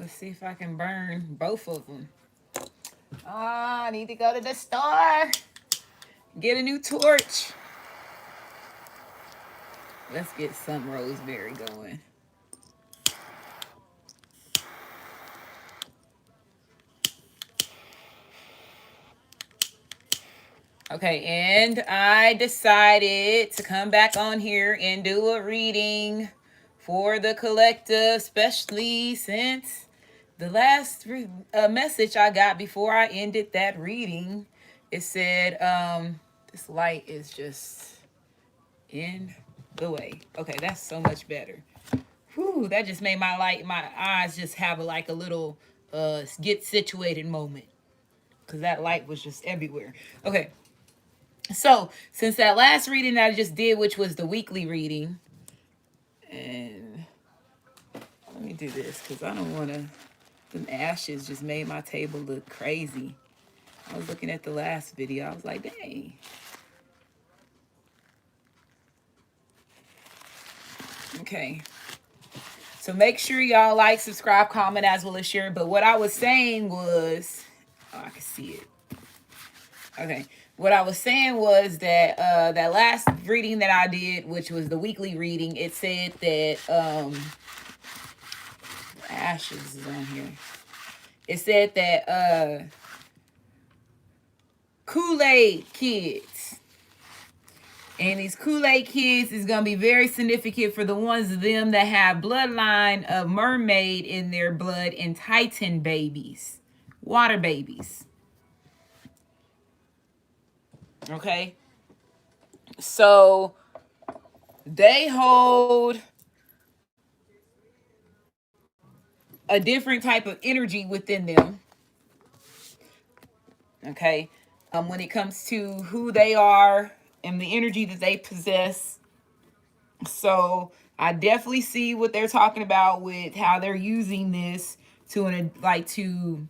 Let's see if I can burn both of them. Oh, I need to go to the store. Get a new torch. Let's get some rosemary going. Okay, and I decided to come back on here and do a reading for the collective, especially since the last message I got before I ended that reading, it said, this light is just in the way. Okay, that's so much better. Whew, that just made my eyes just have like a little get situated moment. Because that light was just everywhere. Okay, so since that last reading that I just did, which was the weekly reading, and let me do this because I don't want to, them ashes just made my table look crazy. I was looking at the last video. I was like, dang. Okay. So make sure y'all like, subscribe, comment, as well as share. But what I was saying was, oh, I can see it. Okay. What I was saying was that that last reading that I did, which was the weekly reading, it said that ashes is on here. It said that Kool-Aid kids. And these Kool-Aid kids is going to be very significant for the ones of them that have bloodline of mermaid in their blood and Titan babies. Water babies. Okay? So they hold a different type of energy within them. Okay? When it comes to who they are and the energy that they possess. So I definitely see what they're talking about with how they're using this to like to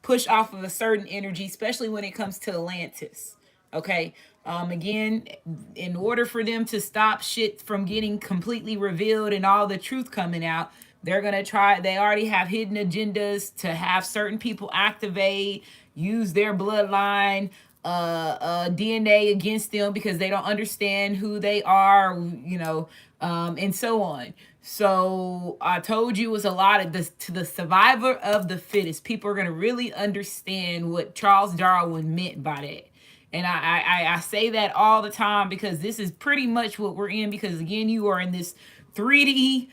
push off of a certain energy, especially when it comes to Atlantis. Okay. Again, in order for them to stop shit from getting completely revealed and all the truth coming out, they're going to try, they already have hidden agendas to have certain people activate, use their bloodline, DNA against them because they don't understand who they are, you know, and so on. So I told you it was a lot of this to the survivor of the fittest. People are going to really understand what Charles Darwin meant by that. And I say that all the time because this is pretty much what we're in, because again, you are in this 3D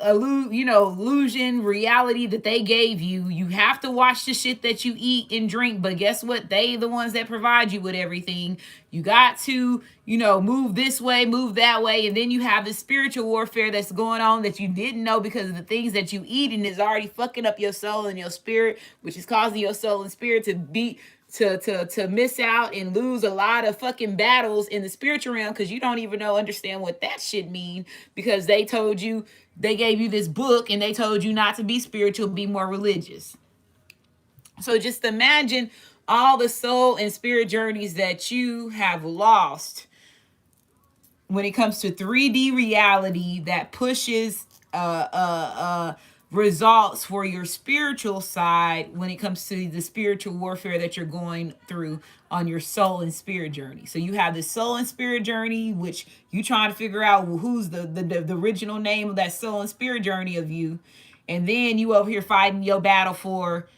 illusion reality that they gave you. You have to watch the shit that you eat and drink, but guess what? They the ones that provide you with everything. You got to, move this way, move that way, and then you have this spiritual warfare that's going on that you didn't know because of the things that you eat, and is already fucking up your soul and your spirit, which is causing your soul and spirit to be to miss out and lose a lot of fucking battles in the spiritual realm because you don't even understand what that shit mean, because they told you, they gave you this book and they told you not to be spiritual, be more religious. So just imagine all the soul and spirit journeys that you have lost when it comes to 3D reality that pushes results for your spiritual side when it comes to the spiritual warfare that you're going through on your soul and spirit journey. So you have this soul and spirit journey, which you trying to figure out who's the original name of that soul and spirit journey of you. And then you over here fighting your battle for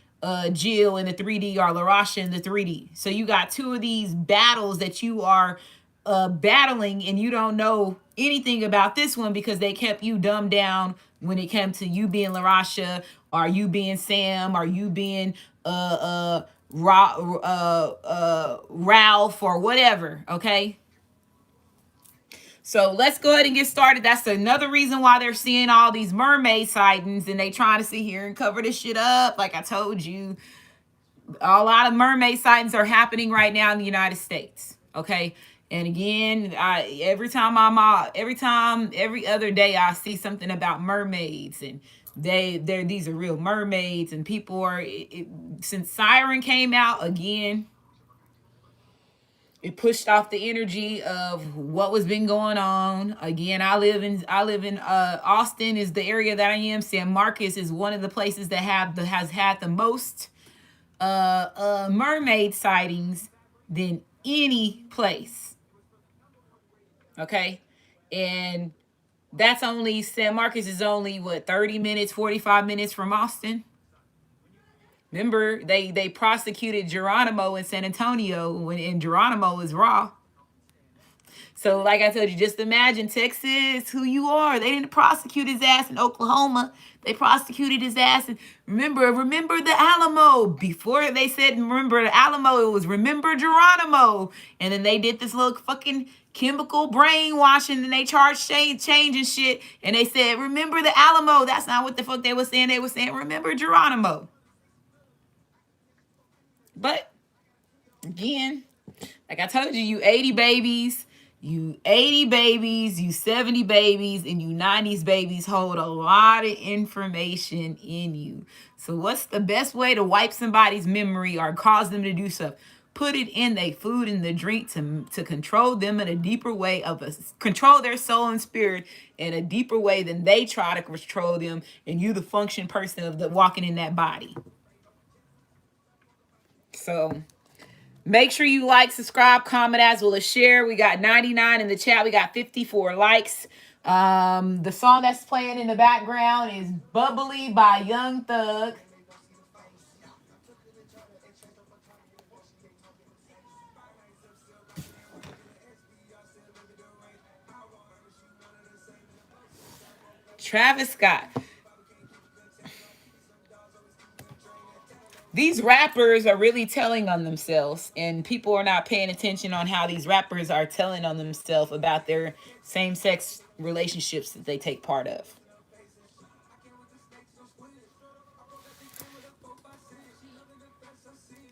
Jill in the 3D or LaRasha in the 3D. So you got two of these battles that you are battling, and you don't know anything about this one because they kept you dumbed down when it came to you being LaRasha, or you being Sam, or you being Ralph, or whatever. Okay. So let's go ahead and get started. That's another reason why they're seeing all these mermaid sightings, and they trying to sit here and cover this shit up. Like I told you, a lot of mermaid sightings are happening right now in the United States. Okay. And again, every other day, I see something about mermaids, and these are real mermaids, and people are, since Siren came out again, It pushed off the energy of what was been going on. Again, I live in Austin is the area that I am. San Marcos is one of the places that has had the most mermaid sightings than any place. Okay, and that's only San Marcos is only what 30 minutes, 45 minutes from Austin. Remember, they prosecuted Geronimo in San Antonio when in Geronimo is raw. So, like I told you, just imagine Texas, who you are. They didn't prosecute his ass in Oklahoma. They prosecuted his ass. And remember the Alamo. Before they said remember the Alamo, it was remember Geronimo. And then they did this little fucking chemical brainwashing and they charged change and shit. And they said, remember the Alamo. That's not what the fuck they were saying. They were saying, remember Geronimo. But again, like I told you, you 80 babies, you 80 babies, you 70 babies, and you 90s babies hold a lot of information in you. So what's the best way to wipe somebody's memory or cause them to do stuff? Put it in their food and the drink to control them in a deeper way control their soul and spirit in a deeper way than they try to control them, and you the function person of the walking in that body. So make sure you like, subscribe, comment, as well as share. We got 99 in the chat. We got 54 likes. The song that's playing in the background is Bubbly by Young Thug. Travis Scott. These rappers are really telling on themselves, and people are not paying attention on how these rappers are telling on themselves about their same-sex relationships that they take part of.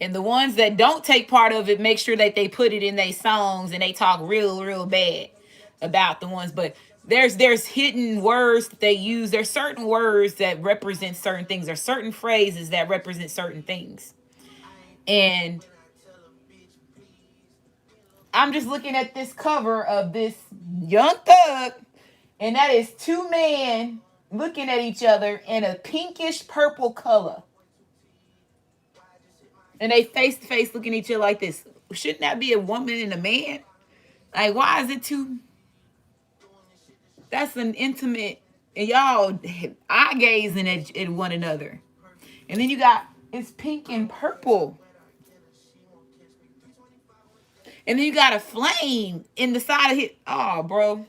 And the ones that don't take part of it, make sure that they put it in their songs and they talk real bad about the ones. But there's hidden words that they use. There's certain words that represent certain things. There's certain phrases that represent certain things. And I'm just looking at this cover of this Young Thug, and that is two men looking at each other in a pinkish purple color. And they face to face looking at each other like this. Shouldn't that be a woman and a man? Like, why is it two? That's an intimate, and y'all eye gazing at one another. And then you got, it's pink and purple. And then you got a flame in the side of it. Oh, bro.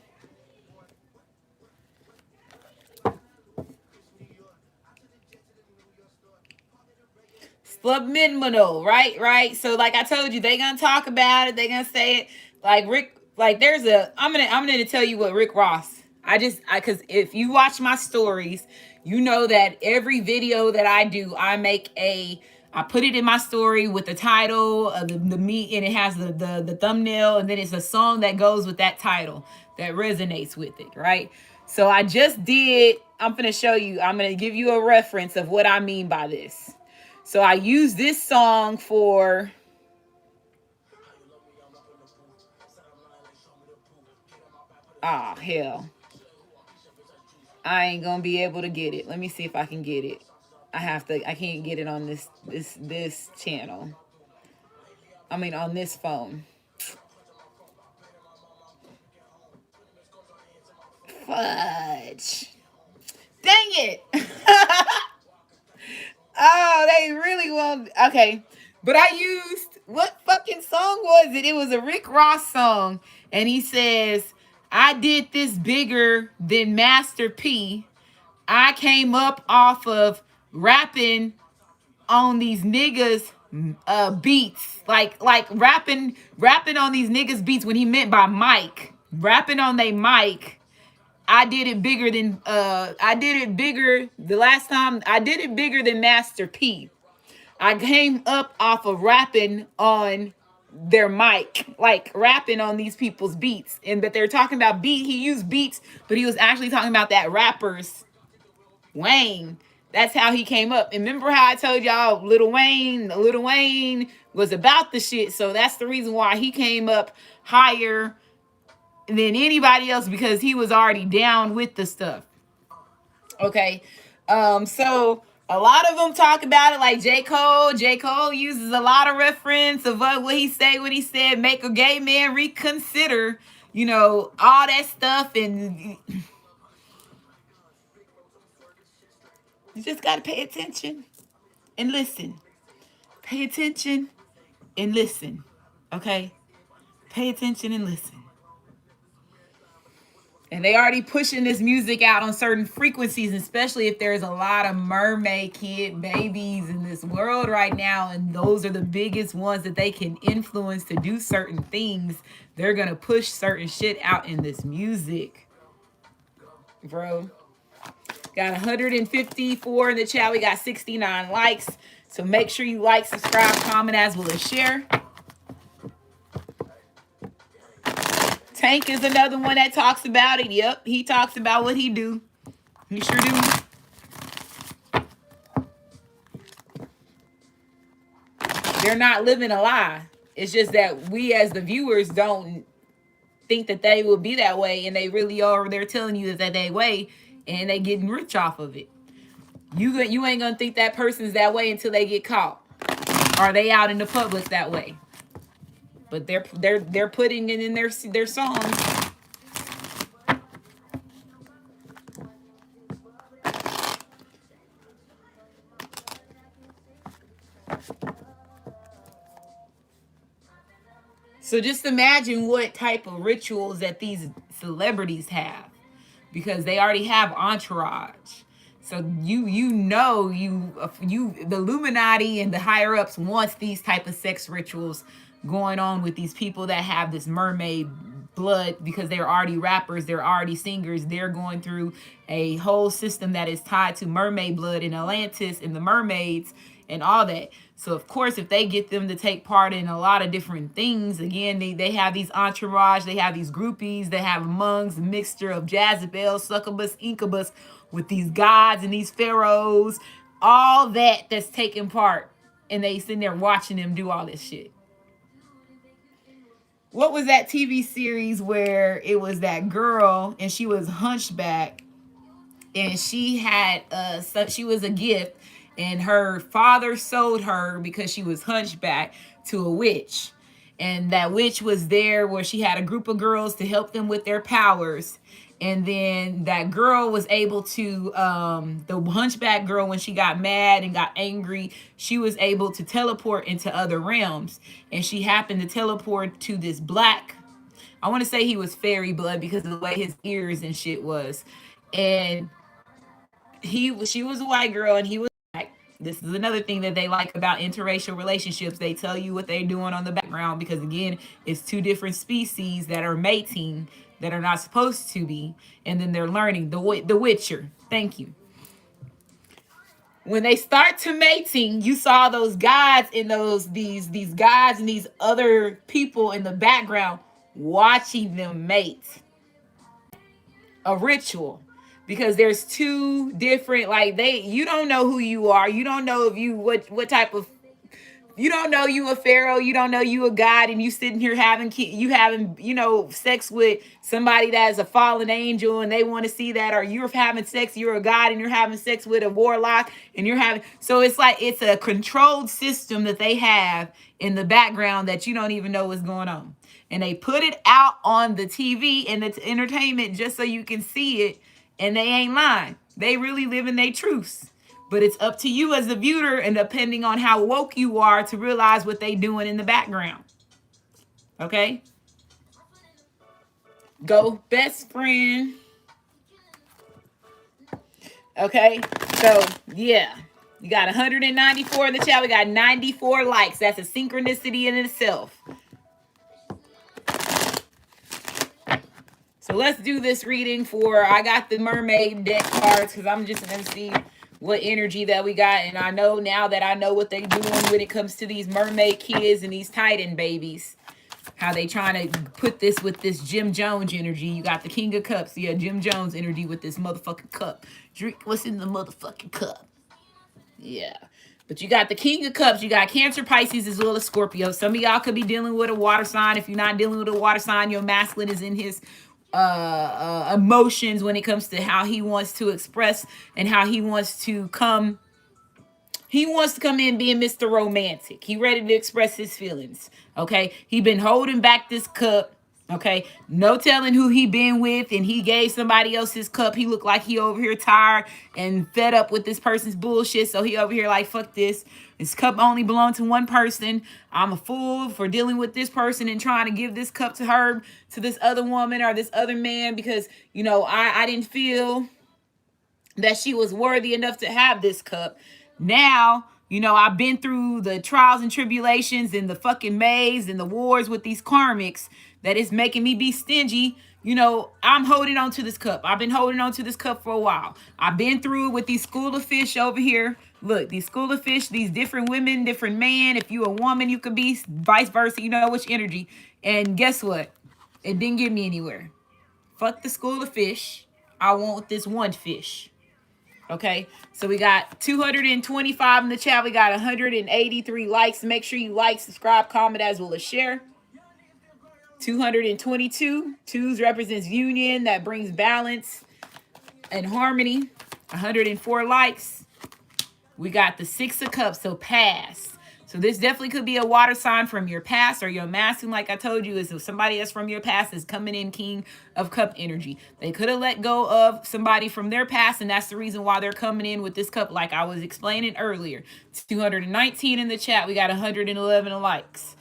Subliminal, right? So like I told you, they gonna talk about it. They gonna say it. Like Rick, like there's a, I'm gonna tell you what Rick Ross. Cause if you watch my stories, you know that every video that I do, I put it in my story with the title of the meat, and it has the thumbnail, and then it's a song that goes with that title that resonates with it, right? So I just did, I'm gonna show you, I'm gonna give you a reference of what I mean by this. So I use this song for, hell. I ain't gonna be able to get it. Let me see if I can get it. I can't get it on this channel. I mean, on this phone. Fudge. Dang it. Oh, they really won't. Okay. But I used, what fucking song was it? It was a Rick Ross song. And he says, I did this bigger than Master P. I came up off of rapping on these niggas beats. Like rapping on these niggas beats when he meant by mic. Rapping on they mic. I did it bigger than the last time I did it bigger than Master P. I came up off of rapping on their mic, like rapping on these people's beats. And but they're talking about he used beats, but he was actually talking about that rapper's Wayne That's how he came up. And remember how I told y'all Lil Wayne was about the shit. So that's the reason why he came up higher than anybody else, because he was already down with the stuff. Okay. So a lot of them talk about it, like J. Cole. J. Cole uses a lot of reference of what he say when he said make a gay man reconsider, you know, all that stuff. And you just gotta pay attention and listen. Pay attention and listen. Okay? Pay attention and listen. And they already pushing this music out on certain frequencies, especially if there's a lot of mermaid kid babies in this world right now, and those are the biggest ones that they can influence to do certain things. They're gonna push certain shit out in this music, bro. Got 154 in the chat. We got 69 likes. So make sure you like, subscribe, comment, as well as share. Tank is another one that talks about it. Yep, he talks about what he do. He sure do. They're not living a lie. It's just that we as the viewers don't think that they will be that way, and they really are. They're telling you that they way, and they getting rich off of it. You ain't gonna think that person's that way until they get caught. Or they out in the public that way. But they're putting it in their songs. So just imagine what type of rituals that these celebrities have, because they already have entourage. So you know the Illuminati and the higher ups wants these type of sex rituals going on with these people that have this mermaid blood, because they're already rappers, they're already singers, they're going through a whole system that is tied to mermaid blood in Atlantis and the mermaids and all that. So of course, if they get them to take part in a lot of different things, again, they have these entourage, they have these groupies, they have amongst a mixture of Jezebel, succubus, incubus, with these gods and these pharaohs, all that's taking part, and they sitting there watching them do all this shit. What was that TV series where it was that girl and she was hunchback, and she had she was a gift, and her father sold her because she was hunchback to a witch, and that witch was there where she had a group of girls to help them with their powers. And then that girl was able to, the hunchback girl, when she got mad and got angry, she was able to teleport into other realms. And she happened to teleport to this black, I want to say he was fairy blood because of the way his ears and shit was. And she was a white girl and he was black. This is another thing that they like about interracial relationships. They tell you what they're doing on the background, because again, it's two different species that are mating that are not supposed to be, and then they're learning. The Witcher. Thank you. When they start to mating, you saw those gods and these gods and these other people in the background watching them mate. A ritual. Because there's two different, like, you don't know who you are. You don't know if you what type of, you don't know you a pharaoh, you don't know you a god, and you sitting here having sex with somebody that is a fallen angel, and they want to see that. Or you're having sex, you're a god, and you're having sex with a warlock, and you're having, so it's like it's a controlled system that they have in the background that you don't even know what's going on. And they put it out on the TV and the entertainment just so you can see it, and they ain't lying. They really living their truths. But it's up to you as the viewer, and depending on how woke you are, to realize what they doing in the background. Okay? Go best friend. Okay? So, yeah. You got 194 in the chat. We got 94 likes. That's a synchronicity in itself. So let's do this reading I got the mermaid deck cards, because I'm just going to see what energy that we got. And I know now that I know what they're doing when it comes to these mermaid kids and these Titan babies. How they trying to put this with this Jim Jones energy. You got the King of Cups. Yeah, Jim Jones energy with this motherfucking cup. Drink what's in the motherfucking cup. Yeah. But you got the King of Cups. You got Cancer, Pisces, as well as Scorpio. Some of y'all could be dealing with a water sign. If you're not dealing with a water sign, your masculine is in his emotions when it comes to how he wants to express and how he wants to come. He wants to come in being Mr. Romantic. He ready to express his feelings. Okay. He been holding back this cup. Okay. No telling who he been with, and he gave somebody else his cup. He looked like he over here tired and fed up with this person's bullshit. So he over here like, fuck this. This cup only belonged to one person. I'm a fool for dealing with this person and trying to give this cup to her, to this other woman or this other man, because, you know, I didn't feel that she was worthy enough to have this cup. Now, you know, I've been through the trials and tribulations and the fucking maze and the wars with these karmics that is making me be stingy. You know, I'm holding on to this cup. I've been holding on to this cup for a while. I've been through it with these school of fish over here. Look, these school of fish, these different women, different men. If you a woman, you could be vice versa. You know which energy. And guess what? It didn't get me anywhere. Fuck the school of fish. I want this one fish. Okay, so we got 225 in the chat. We got 183 likes. Make sure you like, subscribe, comment, as well as share. 222. Twos represents union that brings balance and harmony. 104 likes. We got the Six of Cups, so pass. So this definitely could be a water sign from your past or your masculine. Like I told you, is if somebody else from your past is coming in King of Cup energy. They could have let go of somebody from their past, and that's the reason why they're coming in with this cup, like I was explaining earlier. 219 in the chat. We got 111 likes.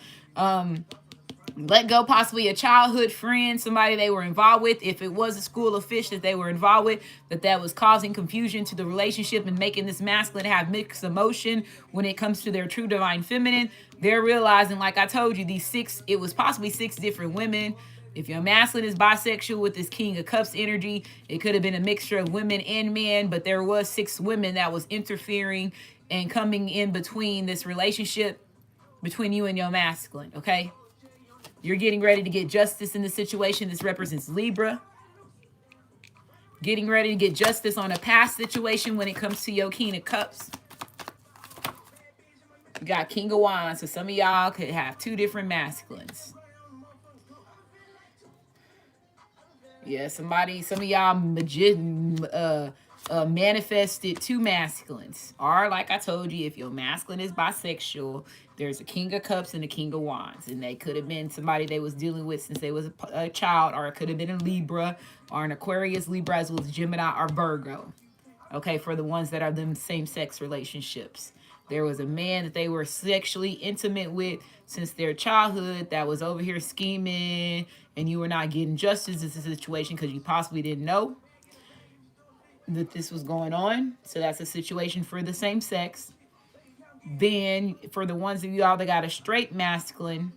Let go possibly a childhood friend, somebody they were involved with. If it was a school of fish that they were involved with, that was causing confusion to the relationship and making this masculine have mixed emotion when it comes to their true divine feminine. They're realizing, like I told you, it was possibly 6 different women. If your masculine is bisexual with this King of Cups energy, it could have been a mixture of women and men, but there was 6 women that was interfering and coming in between this relationship between you and your masculine, okay? You're getting ready to get justice in the situation. This represents Libra. Getting ready to get justice on a past situation when it comes to your King of Cups. You got King of Wands. So some of y'all could have 2 different masculines. Yeah, some of y'all manifested 2 masculines. Or like I told you, if your masculine is bisexual, there's a King of Cups and a King of Wands. And they could have been somebody they was dealing with since they was a child, or it could have been a Libra or an Aquarius, Libra, as well as Gemini or Virgo. Okay, for the ones that are them same-sex relationships. There was a man that they were sexually intimate with since their childhood that was over here scheming, and you were not getting justice in the situation because you possibly didn't know that this was going on. So that's a situation for the same sex. Then for the ones of y'all that got a straight masculine,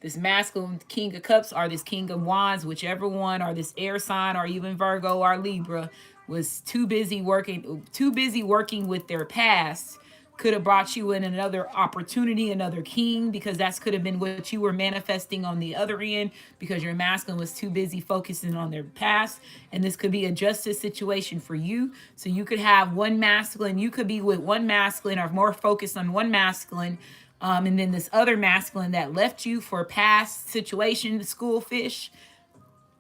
this masculine King of Cups or this King of Wands, whichever one, or this air sign, or even Virgo or Libra, was too busy working with their past, could have brought you in another opportunity, another king, because that could have been what you were manifesting on the other end, because your masculine was too busy focusing on their past. And this could be a justice situation for you. So you could have one masculine, you could be with one masculine or more focused on one masculine, and then this other masculine that left you for past situation, the school fish,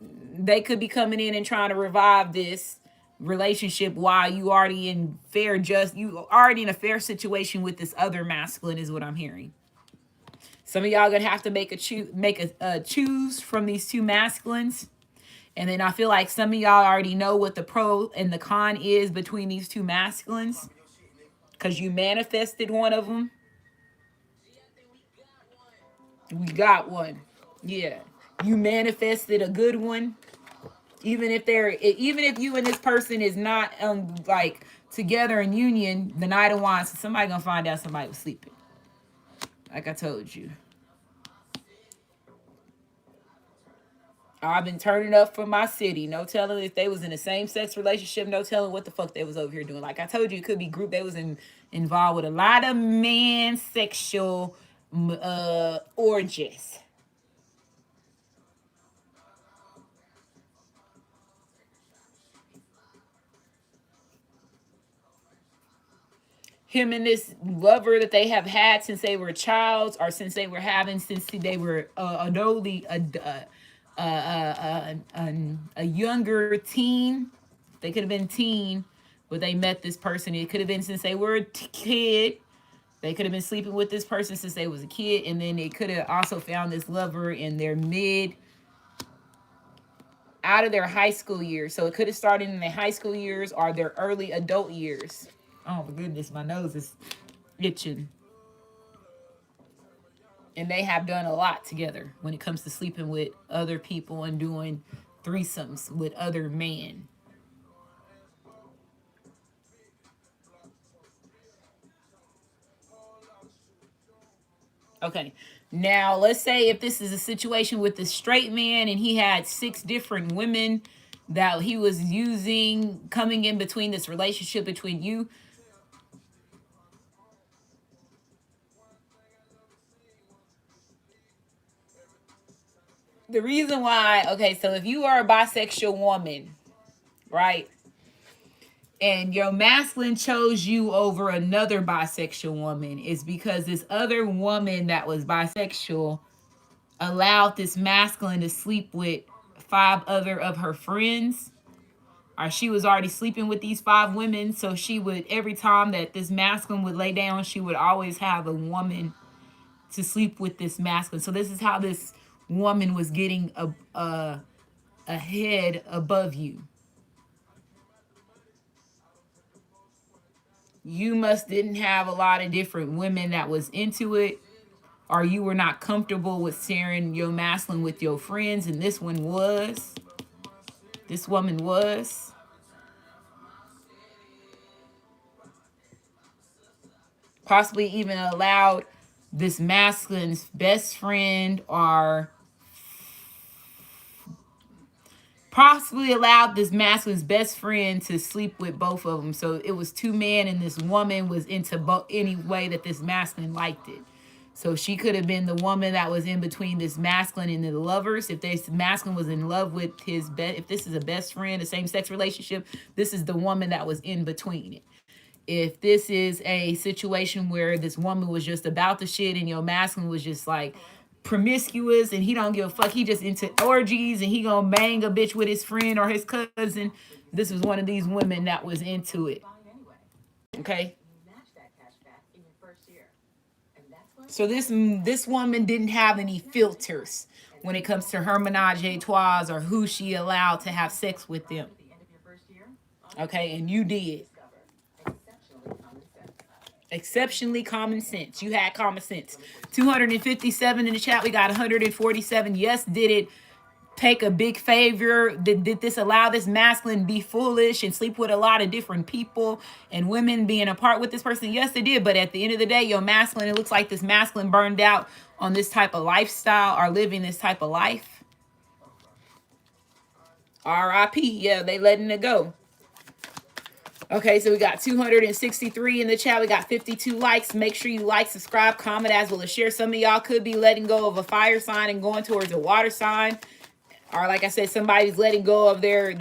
they could be coming in and trying to revive this relationship while you already in a fair situation with this other masculine, is what I'm hearing. Some of y'all gonna have to make a choose from these 2 masculines. And then I feel like some of y'all already know what the pro and the con is between these 2 masculines, because you manifested one of them. We got one. Yeah. You manifested a good one. Even if you and this person is not like together in union, the Knight of Wands, so somebody gonna find out somebody was sleeping. Like I told you. I've been turning up for my city. No telling if they was in a same-sex relationship. No telling what the fuck they was over here doing. Like I told you, it could be group. They was involved with a lot of man-sexual orgies. him and this lover that they have had since they were a child, or since they were having since they were a younger teen. They could have been teen, but they met this person. It could have been since they were a kid. They could have been sleeping with this person since they was a kid, and then they could have also found this lover in their out of their high school years. So it could have started in their high school years or their early adult years. Oh my goodness, my nose is itching. And they have done a lot together when it comes to sleeping with other people and doing threesomes with other men. Okay. Now, let's say if this is a situation with the straight man and he had 6 different women that he was using coming in between this relationship between you. The reason why, okay, so if you are a bisexual woman, right? And your masculine chose you over another bisexual woman, is because this other woman that was bisexual allowed this masculine to sleep with 5 other of her friends, or she was already sleeping with these 5 women. So she would, every time that this masculine would lay down, she would always have a woman to sleep with this masculine. So this is how this woman was getting a head above you. You must didn't have a lot of different women that was into it, or you were not comfortable with sharing your masculine with your friends, and this one was. This woman was. Possibly even allowed this masculine's best friend, or possibly allowed this masculine's best friend to sleep with both of them. So it was 2 men, and this woman was into any way that this masculine liked it. So she could have been the woman that was in between this masculine and the lovers. If this masculine was in love with his if this is a best friend, a same-sex relationship, this is the woman that was in between it. If this is a situation where this woman was just about the shit and your masculine was just like promiscuous and he don't give a fuck, he just into orgies and he gonna bang a bitch with his friend or his cousin, this was one of these women that was into it. Okay. So this woman didn't have any filters when it comes to her menage a trois or who she allowed to have sex with them. Okay, and you did. Exceptionally common sense. You had common sense. 257 in the chat. We got 147. Yes, did it take a big favor? Did this allow this masculine be foolish and sleep with a lot of different people and women being apart with this person? Yes, it did. But at the end of the day, your masculine, it looks like this masculine burned out on this type of lifestyle or living this type of life. RIP. Yeah, they letting it go. Okay, so we got 263 in the chat. We got 52 likes. Make sure you like, subscribe, comment, as well as share. Some of y'all could be letting go of a fire sign and going towards a water sign. Or like I said, somebody's letting go of their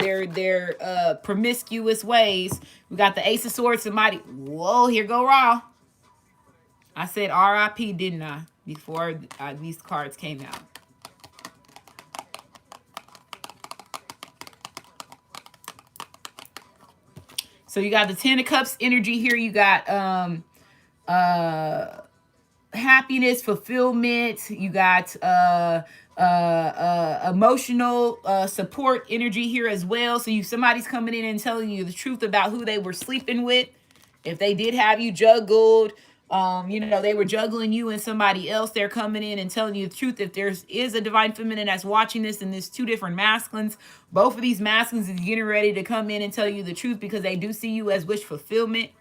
promiscuous ways. We got the Ace of Swords. Somebody, whoa, here go Raw. I said RIP, didn't I? Before these cards came out. So you got the 10 of Cups energy here. You got happiness, fulfillment. You got emotional support energy here as well. So somebody's coming in and telling you the truth about who they were sleeping with. If they did have you juggled, they were juggling you and somebody else, they're coming in and telling you the truth. If is a divine feminine that's watching this and there's 2 different masculines, both of these masculines is getting ready to come in and tell you the truth because they do see you as wish fulfillment.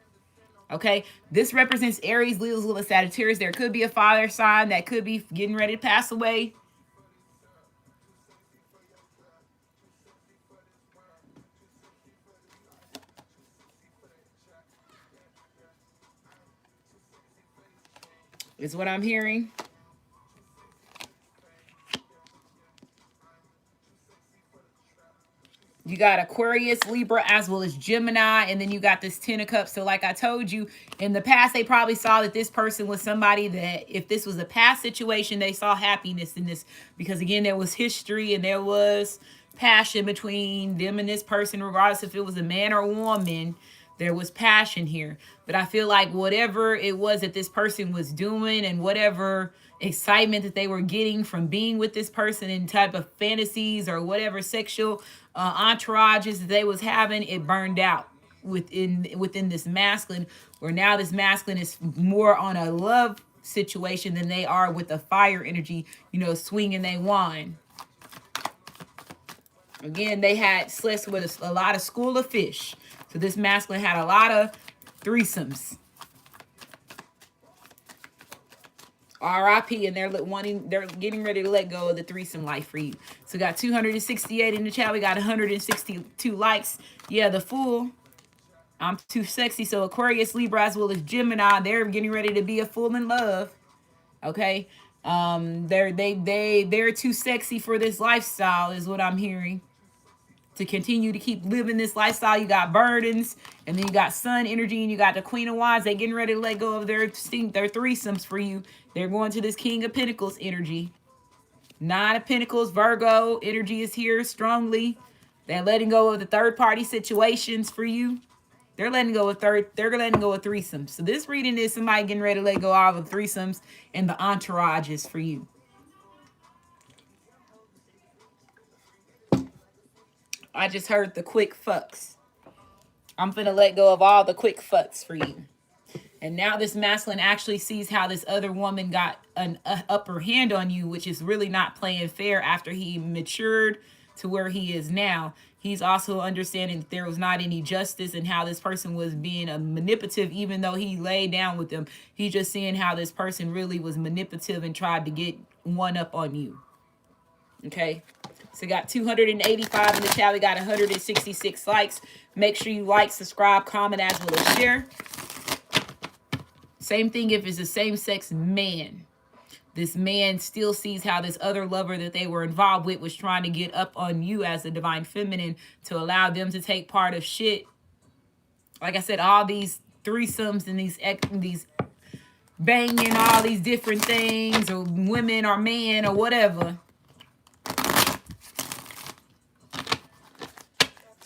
Okay, this represents Aries, Leo, Lilith, Sagittarius. There could be a fire sign that could be getting ready to pass away. Is what I'm hearing. You got Aquarius, Libra, as well as Gemini, and then you got this Ten of Cups. So like I told you, in the past, they probably saw that this person was somebody that, if this was a past situation, they saw happiness in this, because again, there was history and there was passion between them and this person, regardless if it was a man or a woman. There was passion here. But I feel like whatever it was that this person was doing, and whatever excitement that they were getting from being with this person, in type of fantasies or whatever sexual entourages that they was having, it burned out within this masculine, where now this masculine is more on a love situation than they are with the fire energy, you know, swinging they wine. Again, they had slept with a lot of school of fish. So this masculine had a lot of threesomes. RIP, and they're getting ready to let go of the threesome life for you. So we got 268 in the chat. We got 162 likes. Yeah, the Fool. I'm too sexy. So Aquarius, Libra, as well as Gemini, they're getting ready to be a fool in love. Okay. They're too sexy for this lifestyle, is what I'm hearing. To continue to keep living this lifestyle. You got burdens, and then you got sun energy, and you got the Queen of Wands. They getting ready to let go of their threesomes for you. They're going to this King of Pentacles energy. Nine of Pentacles, Virgo energy is here strongly. They're letting go of the third party situations for you. They're letting go of threesomes. So this reading is somebody getting ready to let go of the threesomes and the entourages for you. I just heard the quick fucks. I'm finna let go of all the quick fucks for you. And now this masculine actually sees how this other woman got an upper hand on you, which is really not playing fair after he matured to where he is now. He's also understanding that there was not any justice and how this person was being a manipulative, even though he laid down with them. He's just seeing how this person really was manipulative and tried to get one up on you. Okay. So we got 285 in the chat. We got 166 likes. Make sure you like, subscribe, comment, as well as share. Same thing if it's a same-sex man. This man still sees how this other lover that they were involved with was trying to get up on you as a divine feminine to allow them to take part of shit. Like I said, all these threesomes and these banging, all these different things, or women or man or whatever.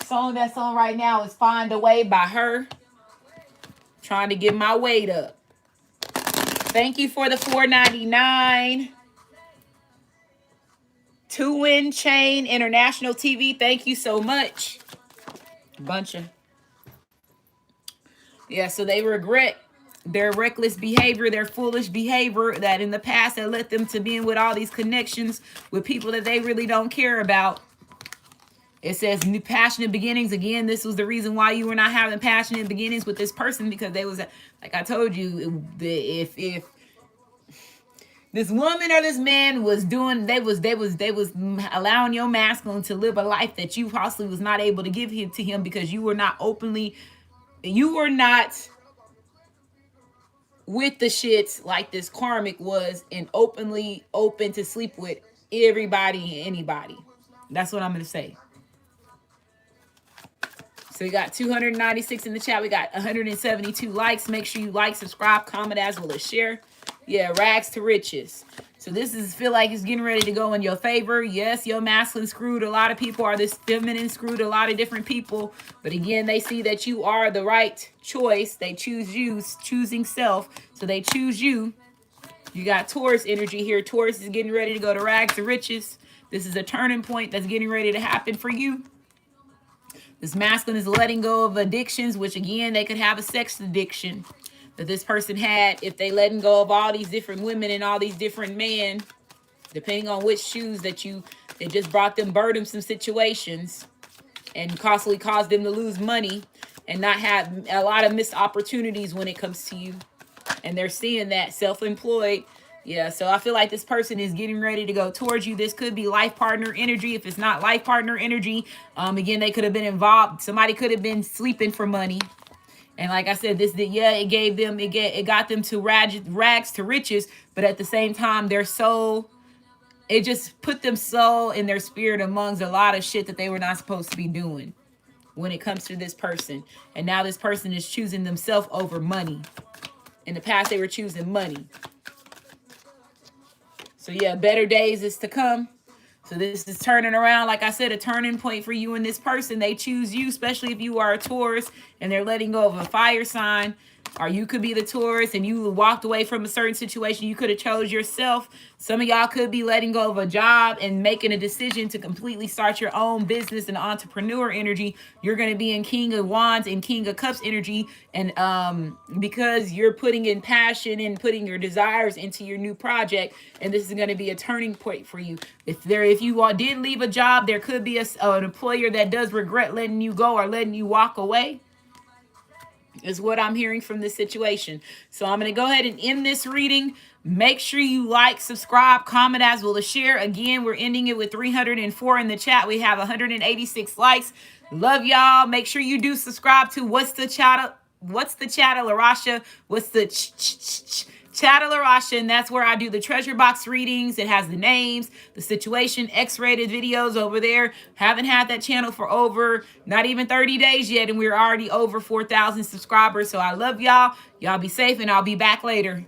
Song that's on right now is Find a Way by her. Trying to get my weight up. Thank you for the $4.99. Two Win Chain International TV. Thank you so much. Bunch of. Yeah, so they regret their reckless behavior, their foolish behavior that in the past that led them to being with all these connections with people that they really don't care about. It says new passionate beginnings. Again, this was the reason why you were not having passionate beginnings with this person, because they was, like I told you, if this woman or this man was doing, they was allowing your masculine to live a life that you possibly was not able to give him to him, because you were not with the shits like this karmic was, and openly open to sleep with everybody and anybody. That's what I'm going to say. So we got 296 in the chat. We got 172 likes. Make sure you like, subscribe, comment, as well as share. Yeah, rags to riches. So this feel like it's getting ready to go in your favor. Yes, your masculine screwed a lot of people, or this feminine screwed a lot of different people. But again, they see that you are the right choice. They choose you, choosing self. So they choose you. You got Taurus energy here. Taurus is getting ready to go to rags to riches. This is a turning point that's getting ready to happen for you. This masculine is letting go of addictions, which again, they could have a sex addiction that this person had if they letting go of all these different women and all these different men, depending on which shoes that it just brought them burdensome situations and constantly caused them to lose money and not have a lot of missed opportunities when it comes to you. And they're seeing that self-employed. Yeah, so I feel like this person is getting ready to go towards you. This could be life partner energy. If it's not life partner energy, again, they could have been involved. Somebody could have been sleeping for money. And like I said, it got them to rags to riches. But at the same time, their soul it just put them soul in their spirit amongst a lot of shit that they were not supposed to be doing when it comes to this person. And now this person is choosing themselves over money. In the past, they were choosing money. So yeah, better days is to come. So this is turning around, like I said, a turning point for you and this person. They choose you, especially if you are a Taurus and they're letting go of a fire sign. Or you could be the Taurus and you walked away from a certain situation. You could have chose yourself. Some of y'all could be letting go of a job and making a decision to completely start your own business and entrepreneur energy. You're going to be in King of Wands and King of Cups energy. And because you're putting in passion and putting your desires into your new project, and this is going to be a turning point for you. If you did leave a job, there could be an employer that does regret letting you go or letting you walk away, is what I'm hearing from this situation. So I'm going to go ahead and end this reading. Make sure you like, subscribe, comment, as well as share. Again, we're ending it with 304 in the chat. We have 186 likes. Love y'all. Make sure you do subscribe to What's the Chattel Larasha? What's the Chattel Larasha? And that's where I do the treasure box readings. It has the names, the situation, X-rated videos over there. Haven't had that channel for over not even 30 days yet, and we're already over 4,000 subscribers. So I love y'all. Y'all be safe, and I'll be back later.